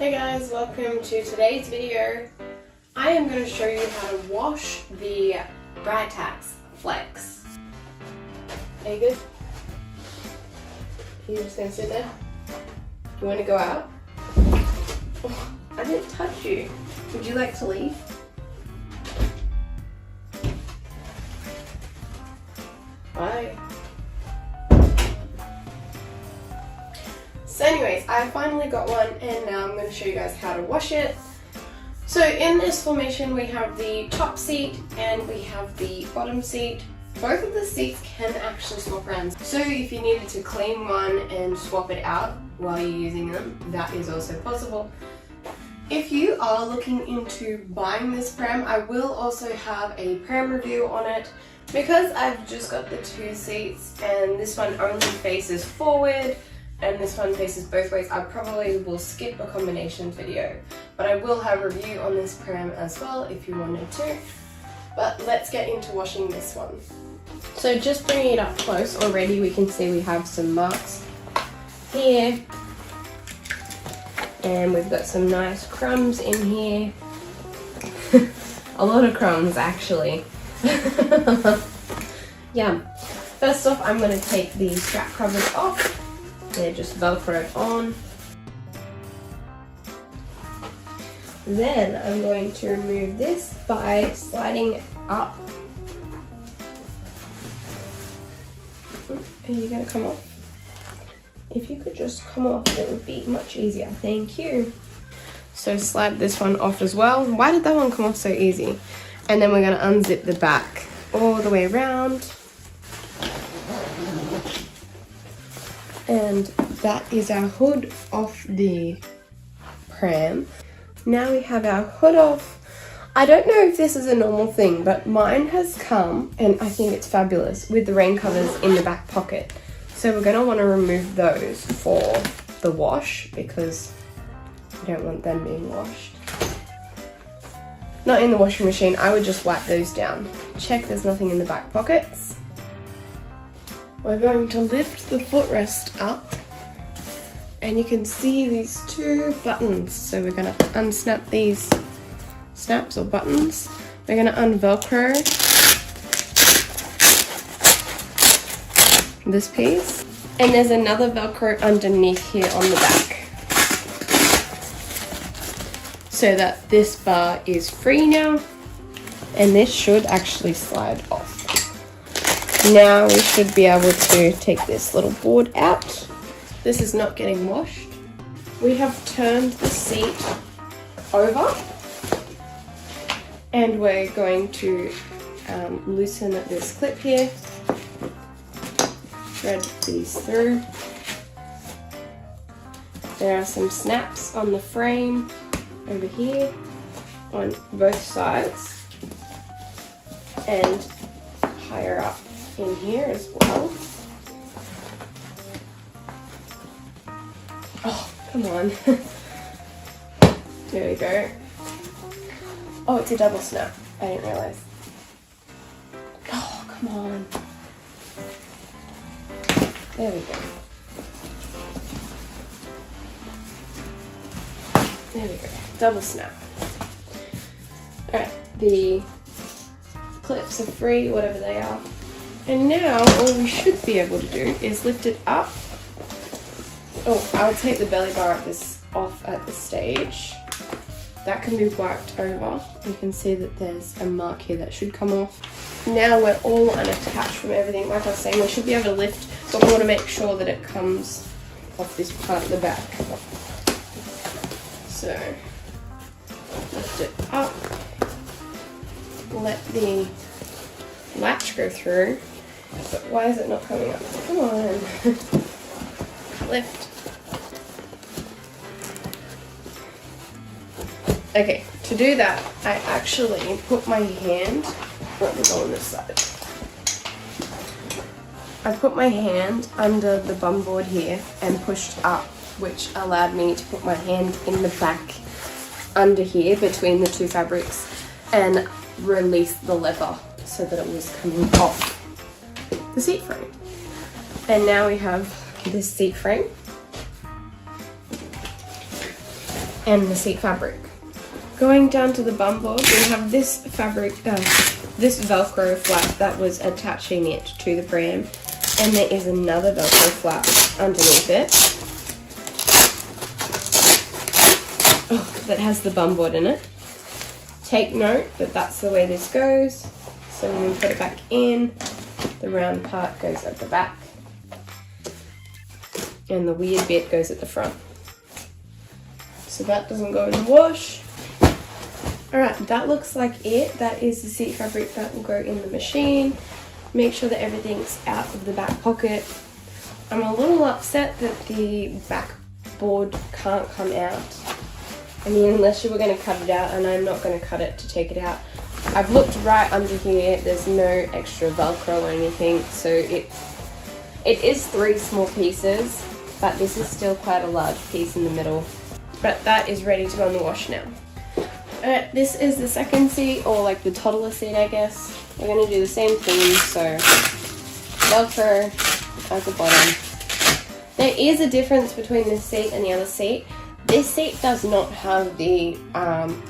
Hey guys, welcome to today's video. I am going to show you how to wash the Britax Flexx. Are you good? Are you just going to sit there? You want to go out? Oh, I didn't touch you. Would you like to leave? Bye. So anyways, I finally got one and now I'm going to show you guys how to wash it. So in this formation we have the top seat and we have the bottom seat. Both of the seats can actually swap around. So if you needed to clean one and swap it out while you're using them, that is also possible. If you are looking into buying this pram, I will also have a pram review on it. Because I've just got the two seats and this one only faces forward and this one faces both ways, I probably will skip a combination video. But I will have a review on this pram as well if you wanted to. But let's get into washing this one. So just bringing it up close, already we can see we have some marks here. And we've got some nice crumbs in here. A lot of crumbs actually. Yeah. First off, I'm going to take the strap covers off. They're just velcroed on. Then I'm going to remove this by sliding it up. Are you going to come off? If you could just come off, it would be much easier. Thank you. So slide this one off as well. Why did that one come off so easy? And then we're going to unzip the back all the way around. And that is our hood off the pram. Now we have our hood off. I don't know if this is a normal thing, but mine has come, and I think it's fabulous, with the rain covers in the back pocket. So we're going to want to remove those for the wash because we don't want them being washed. Not in the washing machine, I would just wipe those down. Check there's nothing in the back pockets. We're going to lift the footrest up and you can see these two buttons. So we're going to unsnap these snaps or buttons. We're going to unvelcro this piece. And there's another Velcro underneath here on the back. So that this bar is free now, and this should actually slide off. Now we should be able to take this little board out. This is not getting washed. We have turned the seat over, and we're going to loosen this clip here, thread these through. There are some snaps on the frame over here on both sides and higher up in here as well. Oh, come on. There we go. Oh, it's a double snap. I didn't realize. Oh, come on. There we go. There we go. Double snap. Alright, the clips are free, whatever they are. And now all we should be able to do is lift it up. Oh, I'll take the belly bar off at this stage. That can be wiped over. You can see that there's a mark here that should come off. Now we're all unattached from everything. Like I was saying, we should be able to lift, but we want to make sure that it comes off this part at the back. So lift it up, let the latch go through, but why is it not coming up? Come on. Lift. Okay, to do that, I actually put my hand, let me go on this side. I put my hand under the bum board here and pushed up, which allowed me to put my hand in the back under here between the two fabrics and release the leather so that it was coming off the seat frame. And now we have this seat frame. and the seat fabric. Going down to the bum board, we have this fabric, this Velcro flap that was attaching it to the pram, and there is another Velcro flap underneath it that has the bum board in it. Take note that that's the way this goes. So when we put it back in, the round part goes at the back and the weird bit goes at the front. So that doesn't go in the wash. Alright, that looks like it. That is the seat fabric that will go in the machine. Make sure that everything's out of the back pocket. I'm a little upset that the back board can't come out. I mean, unless you were going to cut it out, and I'm not going to cut it to take it out. I've looked right under here, there's no extra Velcro or anything, so it is 3 small pieces, but this is still quite a large piece in the middle. But that is ready to go in the wash now. Alright, this is the second seat, or like the toddler seat, I guess. We're going to do the same thing, so Velcro at the bottom. There is a difference between this seat and the other seat. This seat does not have the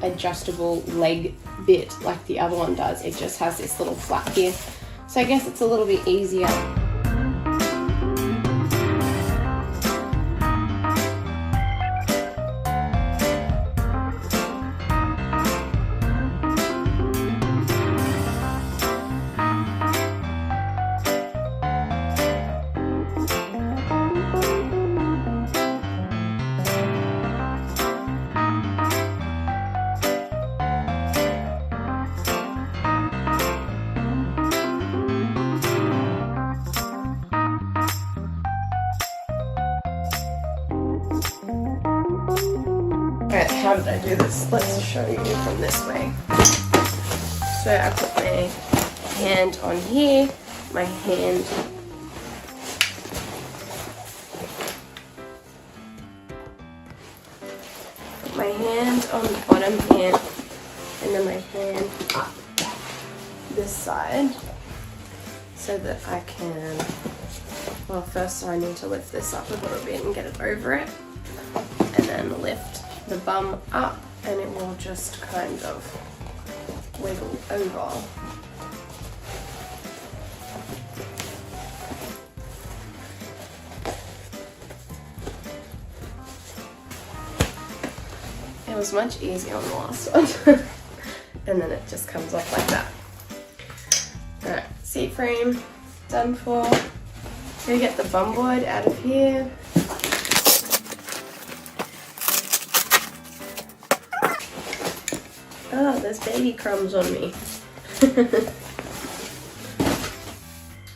adjustable leg bit like the other one does. It just has this little flap here. So I guess it's a little bit easier. Alright, how did I do this? Let's show you from this way. So I put my hand on here, my hand on the bottom here, and then my hand up this side so that I can, well, first I need to lift this up a little bit and get it over it, and then lift the bum up and it will just kind of wiggle over. It was much easier on the last one. And then it just comes off like that. Alright, seat frame done for. Gonna get the bum board out of here. Oh, there's baby crumbs on me.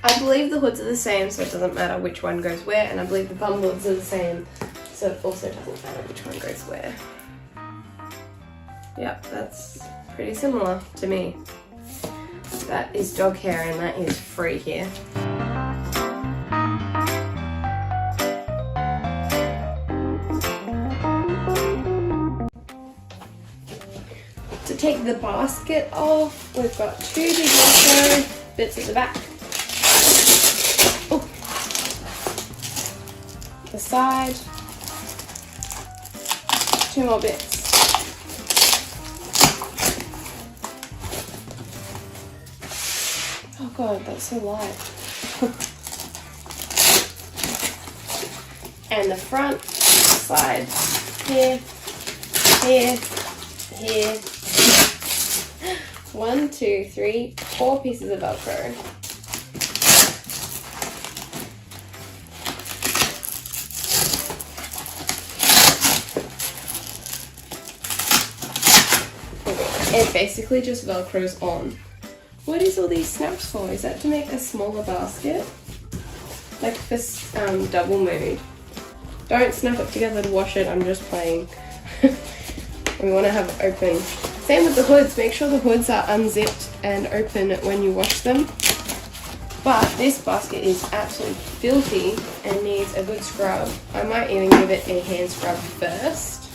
I believe the hoods are the same, so it doesn't matter which one goes where, and I believe the bum boards are the same, so it also doesn't matter which one goes where. Yep, that's pretty similar to me. That is dog hair and that is free here. To take the basket off, we've got 2 big Velcro bits at the back. Oh. The side. 2 more bits. Oh god, that's so light. And the front side here, here, here. 1, 2, 3, 4 pieces of Velcro. It basically just Velcros on. What is all these snaps for? Is that to make a smaller basket? Like for double mood. Don't snap it together to wash it, I'm just playing. We want to have it open. Same with the hoods, make sure the hoods are unzipped and open when you wash them. But this basket is absolutely filthy and needs a good scrub. I might even give it a hand scrub first.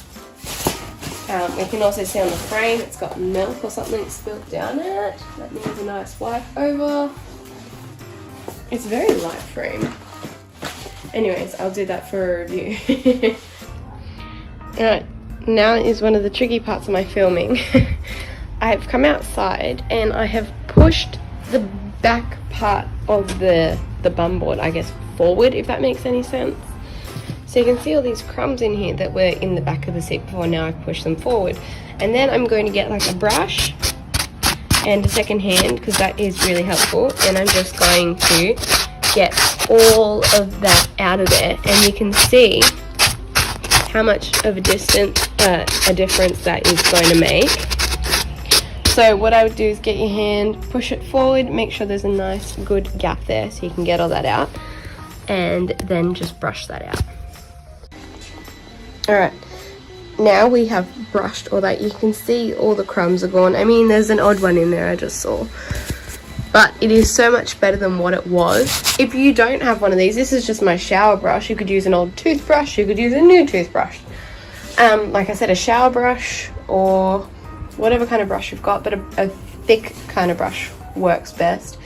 We can also see on the frame it's got milk or something spilt down it. That needs a nice wipe over. It's a very light frame. Anyways, I'll do that for a review. Alright, now is one of the tricky parts of my filming. I've come outside and I have pushed the back part of the bum board, I guess, forward, if that makes any sense. So you can see all these crumbs in here that were in the back of the seat before. Now I've pushed them forward. And then I'm going to get like a brush and a second hand, because that is really helpful, and I'm just going to get all of that out of there, and you can see how much of a difference that is going to make. So what I would do is get your hand, push it forward, make sure there's a nice good gap there so you can get all that out, and then just brush that out. Alright, now we have brushed all that. You can see all the crumbs are gone. I mean, there's an odd one in there I just saw, but it is so much better than what it was. If you don't have one of these, this is just my shower brush. You could use an old toothbrush, you could use a new toothbrush. Like I said, a shower brush or whatever kind of brush you've got, but a thick kind of brush works best.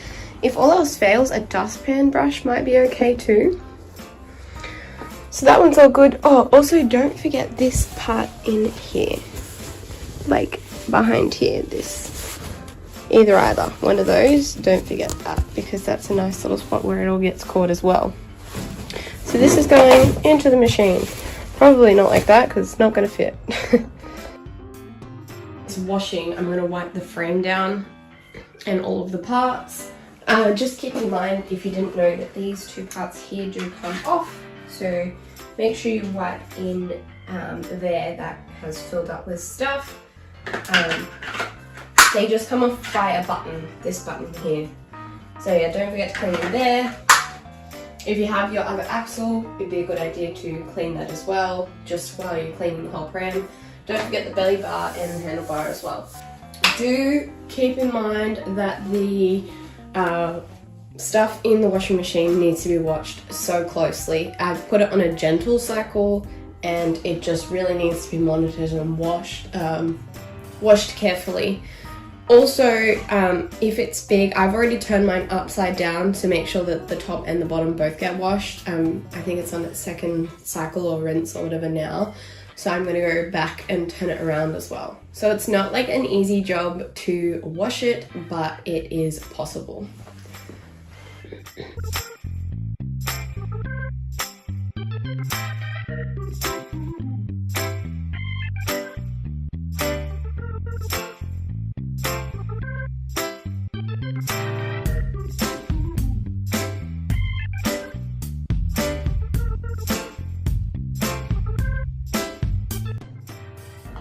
If all else fails, a dustpan brush might be okay too. So that one's all good. Oh, also don't forget this part in here, like behind here, this, either one of those, don't forget that, because that's a nice little spot where it all gets caught as well. So this is going into the machine. Probably not like that, because it's not going to fit. It's washing. I'm going to wipe the frame down and all of the parts. Just keep in mind, if you didn't know, that these two parts here do come off. So make sure you wipe in there that has filled up with stuff. They just come off by a button, this button here. So yeah, don't forget to clean in there. If you have your other axle, it'd be a good idea to clean that as well, just while you're cleaning the whole pram. Don't forget the belly bar and the handlebar as well. Do keep in mind that the stuff in the washing machine needs to be washed so closely. I've put it on a gentle cycle and it just really needs to be monitored and washed carefully. Also, if it's big, I've already turned mine upside down to make sure that the top and the bottom both get washed. I think it's on its second cycle or rinse or whatever now. So I'm going to go back and turn it around as well. So it's not like an easy job to wash it, but it is possible.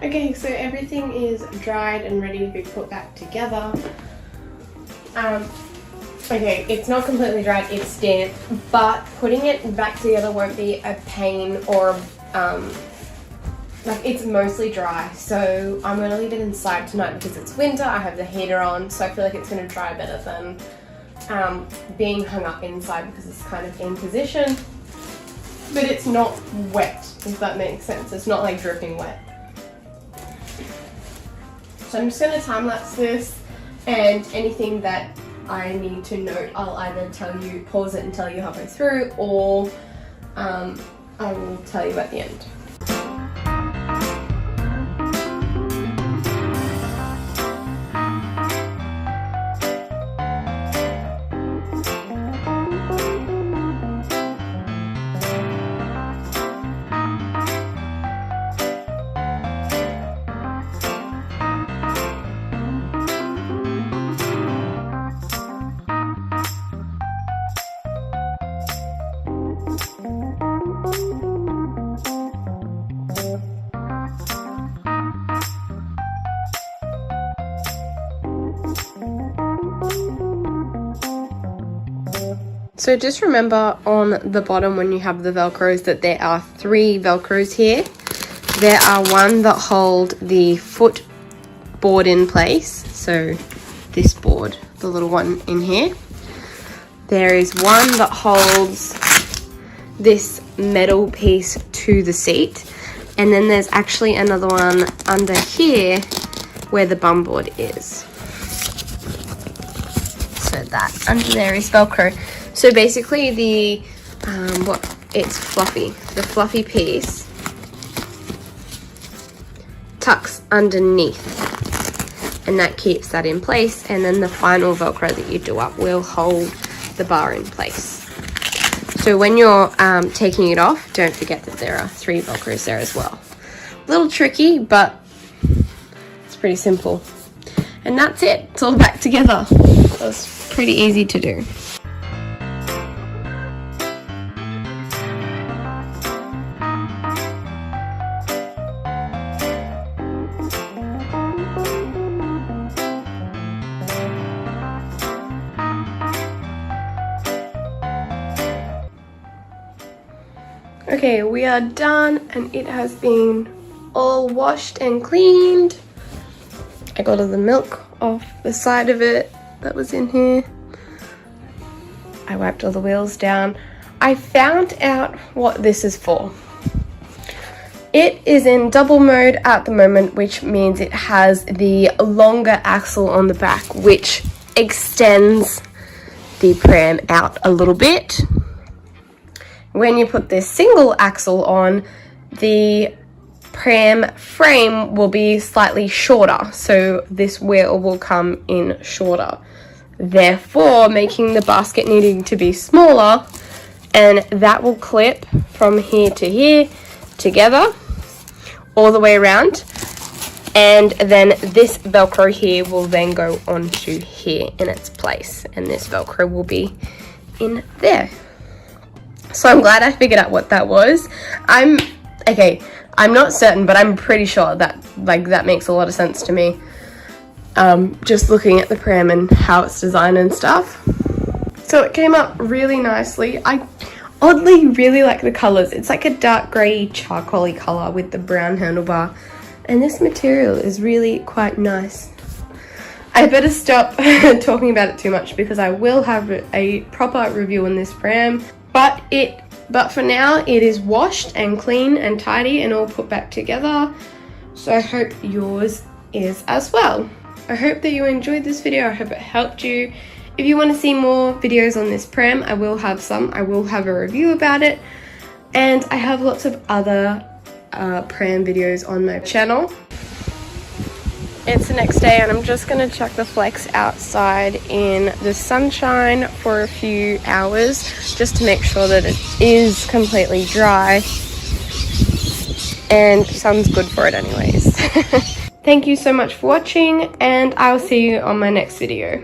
Okay, so everything is dried and ready to be put back together. Okay, it's not completely dried, it's damp, but putting it back together won't be a pain or, like, it's mostly dry. So I'm going to leave it inside tonight because it's winter, I have the heater on, so I feel like it's going to dry better than being hung up inside because it's kind of in position. But it's not wet, if that makes sense. It's not like dripping wet. So I'm just going to time-lapse this, and anything that I need to note, I'll either pause it and tell you halfway through, or I will tell you at the end. So just remember on the bottom when you have the velcros that there are 3 velcros here. There are one that hold the foot board in place, so this board, the little one in here. There is one that holds this metal piece to the seat, and then there's actually another one under here where the bum board is. So that under there is velcro. So basically it's fluffy. The fluffy piece tucks underneath, and that keeps that in place, and then the final Velcro that you do up will hold the bar in place. So when you're taking it off, don't forget that there are 3 Velcros there as well. A little tricky, but it's pretty simple. And that's it. It's all back together. That's pretty easy to do. Okay, we are done, and it has been all washed and cleaned. I got all the milk off the side of it that was in here. I wiped all the wheels down. I found out what this is for. It is in double mode at the moment, which means it has the longer axle on the back, which extends the pram out a little bit. When you put this single axle on, the pram frame will be slightly shorter, so this wheel will come in shorter, therefore making the basket needing to be smaller, and that will clip from here to here together all the way around, and then this Velcro here will then go onto here in its place, and this Velcro will be in there. So I'm glad I figured out what that was. I'm not certain, but I'm pretty sure that that makes a lot of sense to me. Just looking at the pram and how it's designed and stuff. So it came up really nicely. I oddly really like the colors. It's like a dark grey charcoaly color with the brown handlebar, and this material is really quite nice. I better stop talking about it too much because I will have a proper review on this pram. But for now, it is washed and clean and tidy and all put back together. So I hope yours is as well. I hope that you enjoyed this video. I hope it helped you. If you want to see more videos on this pram, I will have some. I will have a review about it. And I have lots of other pram videos on my channel. It's the next day, and I'm just going to chuck the Flexx outside in the sunshine for a few hours just to make sure that it is completely dry, and sun's good for it anyways. Thank you so much for watching, and I'll see you on my next video.